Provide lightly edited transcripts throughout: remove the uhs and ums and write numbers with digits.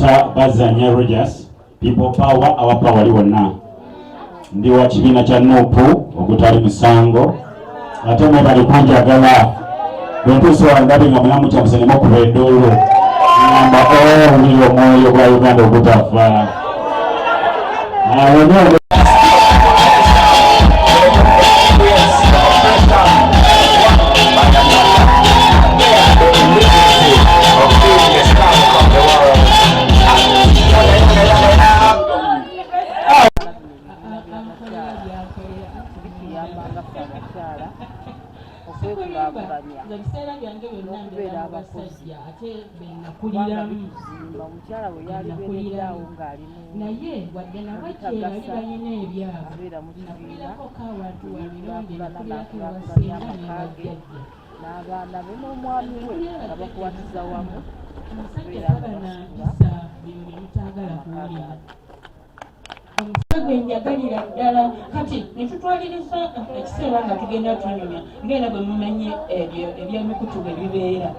Professor Bazanya Rogers, People Power, Our Power Liwona. Ndi wa kibiina kya Nuupu ogutali musango. Ate mwe bali kunjagala. Bwentuuse wandabe nga mulamu kyamusenemu okuba eddoolo. Ngamba owulira omwoyo gwa Uganda ogutafa. Ebiseera byange byonna mbeera abasajja ate benakuliramu omukyala we yalibeereddeawo ng'alimu naye wadde nabajja bali balina ebyabo nakulirako k'abantu wabironde nakulirako ewasenga nebajjajja n'abaana be n'omwami we nga bakwatiza wamu omusajja tabanampisa bino byemutaagala kuwulira gwenjagalira ddala kati netutwaliriza ekiseera nga tugenda tunyumya ngenda bwe mumenye ebyo ebyemikutu bwe bibeera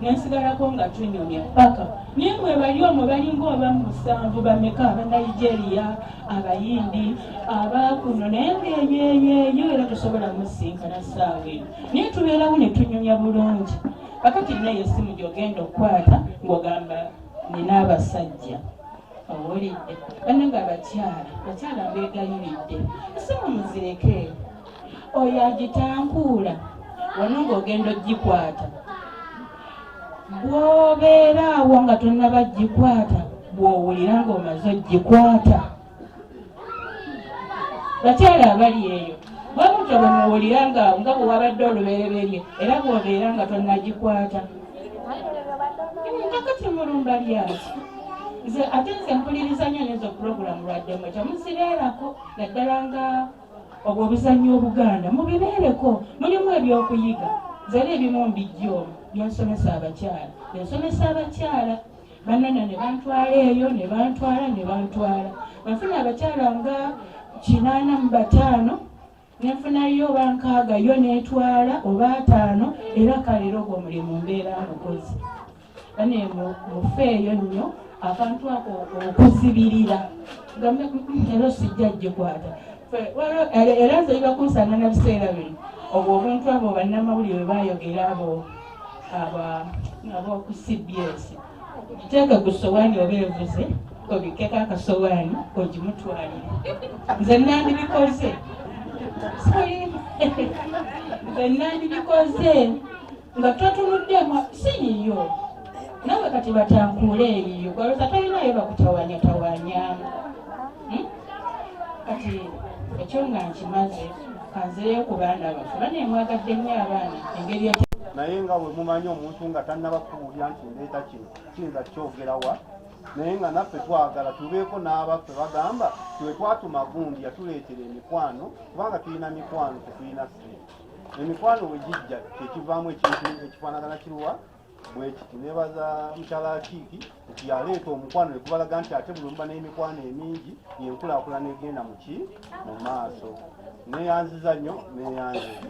nensigalako nga tunyumya paka naye mwe bali omwo balinga oba musanvu bameka abanigeria abayindi abakuno naye ngaenyeyeyo era tusobola musinkana ssaawa eno naye tubeerawo ne tunyumya bulungi pakati naye essimu gyogenda okukwata ng'ogamba nina abasajja owulidde bananga abakyala mbegayiridde esimu muzireke oyo agitankuula wano ng'ogenda ogikwata bw'obeera awo nga tonnabagikwata bw'owulira ng'omaze ogikwata bakyala abali eyo bwamutyo bwe muwulira nga bwe wabadde olubereberye era bw'obeera nga tonnagikwata kakati mulumba lyaki nze ate nze mpuliriza nnyo nezo puroguramu lwaddemu temuzibeerako naddala nga obwo obuzannyo obuganda mubibeereko mulimu ebyokuyiga nzera ebimu mbijja omwo byensomesa abakyala byensomesa abakyala bannana ne bantwala eyo ne bantwala banfuna abakyala nga 85 nenfunayo oba 6 yo netwala oba 5 era kalero ogwo mulimu mbeera mukozi bane mufeeyo nnyo abantu ako okuzibirira gambe ero sijja gikwata era nze bibakunsana na biseera bino obwo obuntu abo bannamawulire bwe bayogera abo ku CBS giteeka ku sowaani oba evuze obikeko akasowaani ogimutwalire nze nandibikoze nze nandibikoze nga twatunuddeemu siyiyo nawe kati batankuule eyiyo gwaloza talinayo bakutawanya kati ekyo nga nkimaze kanzireyo ku baana baffe banemwagadde nnyo abaana engeri naye nga bwe mumanyi omuntu nga tannaba kuwulira nti ndeeta kino kiyinza kyogerawa naye nga naffe twagala tubeeko n'abaffe bagamba twe twatuma gundi yatuleetera emikwano kubanga tulina mikwano tetulina ssente emikwano we gijja kyekivaamu ekintu ekifaanagana kiruwa bwekiti nebaza mukyala akiiki nti yaleeta omukwano nekubalaga nti ate buli muba n'emikwano emingi yenkulaakulana egenda muki mu maaso neyanziza nnyo neyanziza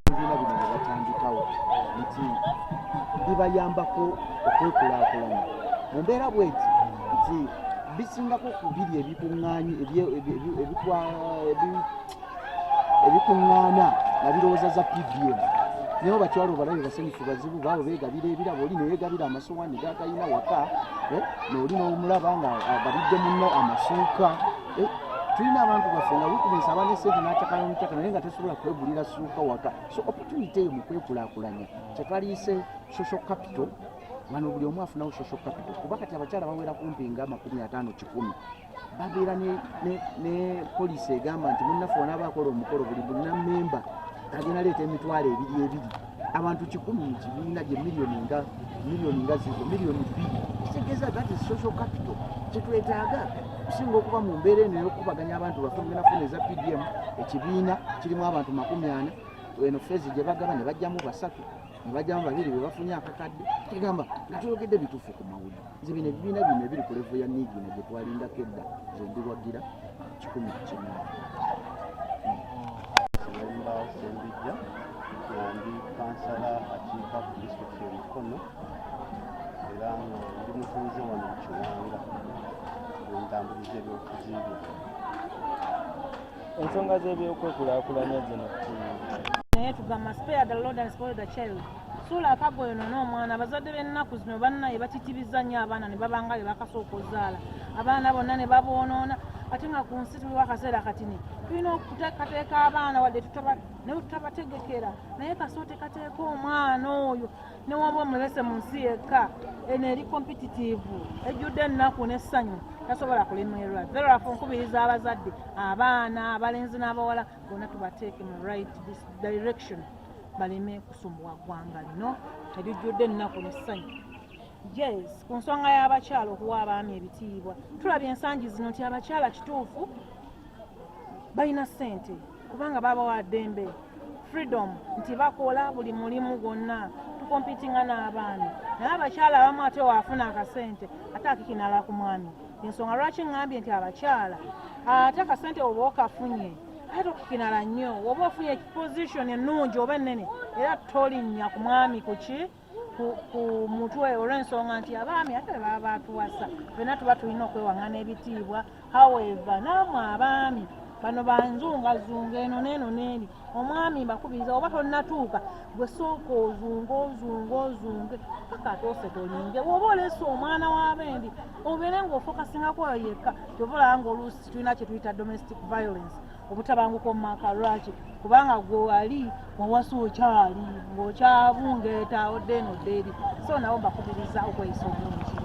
ebibiina bino ne batandikawo nti bibayambako okwekulaakulana mu mbeera bweti nti bisingako ku biri ebikuŋŋaana nga birowooza za PBM naye bakyalo balabe basanyufu bazibu baabo beegabira ebirabo oli neyeegabira amasowaani gatalina waka n'oli n'omulaba nga agabidde munno amasuuka tulina abantu baffe nga wikubensi abana esente n'atakala omutaka naye nga tasobola kwegulira suuka waka so opportunity eyo mu kwekulaakulanya kyetwaliise social capital wano buli omu afunawo social capital kuba kati abakyala bawera kumpi nga 50-100 babeera ne poliisi egamba nti munnaffe wanaabakola omukolo buli munnamemba agenda leeta emitwalo 2 abantu 10 mu kibiina gye miliyoni nga zizo miliyoni 2 kitegeeza that is social capital kyetwetaaga kusinga okuba mu mbeera eno ey'okubaganya abantu baffe mugenda funa eza PDM ekibiina kirimu abantu 40 eno fezi gye bagaba ne bajjamu 3 ne bajjamu 2 be bafunye akakadde kigamba nga tuyogedde bituufu ku mawulire nze bino ebibiina bino ebiri ku levo ya Niigiina gye twalindako edda nze ndiwagira 11 Sembijja ndi kansala akiika ku disitulikiti y'Omukono era ndi mutuuze wano mu Kiwanga ntambuliza ebyokuziibya. Ensonga z'ebyokwekulakulanya zino naye tugamba spare the Lord and spoil the child. Suula akagoyo n'omwana abazadde b'ennaku zino bannaye batitibiza nnyo abaana ne babanga be bakasooka ozaala abaana bonna ne baboonoona ate nga ku nsi tuliwo akaseera katini tulina okuteekateeka abaana wadde ne tutabategekera naye kasoote kateeka omwana oyo ne waba omulese mu nsi yekka eno eri competitive ejjudde ennaku n'essanyu tasobola kulemererwa. Therefore nkubiriza abazadde abaana abalenzi n'abawala bonna tubateeke mu right direction baleme kusumbwa ggwanga lino erijjudde ennaku n'essanyu. Yes, ku nsonga y'abakyala okuwa abaami ebitiibwa tulabye ensangi zino nti abakyala kituufu balina ssente kubanga babawa ddembe freedom nti bakola buli mulimu gwonna tukompitinga n'abaami naye abakyala abamu ate waafuna akasente ate akikinala ku mwami. Ensonga lwaki ŋŋambye nti abakyala ate akasente oba okafunye ate okikinala nnyo oba ofunye position ennungi oba ennene era tolinnya ku mwami kuki ku mutwe olw'ensonga nti abaami ate baba batuwasa fenna tuba tulina okwewaŋŋana ebitiibwa. However naamwe abaami bano banzungazunga eno n'eno n'eri omwami mbakubiriza oba tonnatuuka gwe sooka ozunge paka atoose tolinge bw'oba oleese omwana w'abendi obeere ng'ofokasingako oyo yekka kyobalaba ng'oluusi tulina kye tuyita domestic violence obutabanguko mu maka. Lwaki? Kubanga gwe wali wawasa okyali ng'okyabungeeta odde eno ddeeri so nabo mbakubiriza okweyisa obulungi.